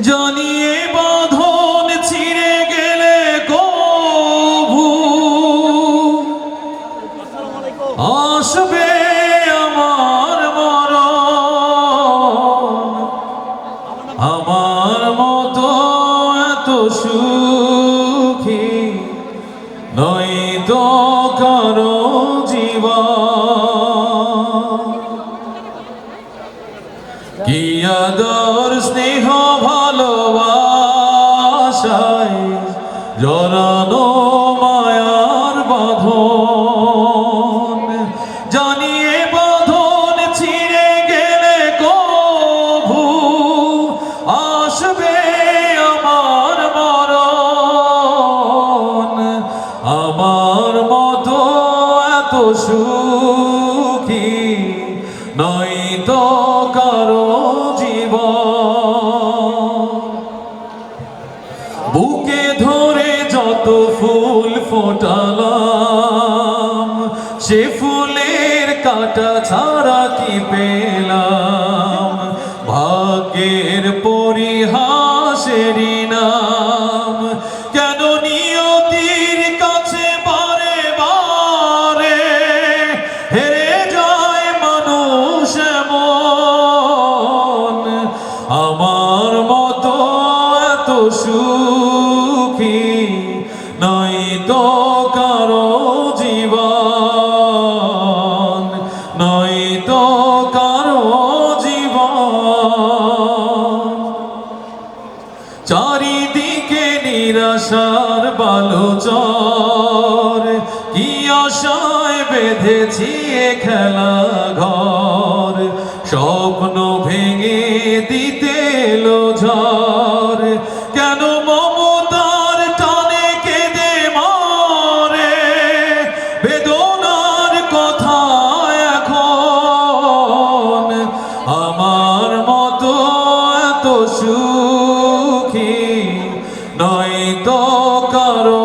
জানিয়ে বাঁধন ছিঁড়ে গেলে কভু আসবে আমার মরণ। আমার মতো এত সুখী নয় তো কারো জীবন। কি আদর স্নেহ ভালোবাসায় জড়ানো মায়ার বাঁধন। জানিয়ে বাঁধন ছিঁড়ে গেলে কভু আসবে আমার মরণ। আমার মতো এত সুখী নয় তো কারো জীবন। বুকে ধরে যত ফুল ফোটালাম সে ফুলের কাঁটা ছাড়া কি পেলাম। ভাগ্যের পরিহাসেরই নাম কেন নিয়তির কাছে বারে বারে হেরে যায় মানুষ এমন। আমার মতো এত সুখী নয় তো কারো জীবন, নয় তো কারো জীবন। চারিদিকে নিরাশার বালুচর, কি আশায় বেঁধেছি এ খেলা ঘর। স্বপ্ন ভেঙে দিতে এলো ঝড়, কেন মমতার টানে কেঁদে মরে বেদনার কথা এখন। আমার মতো এত সুখী নয় তো কারো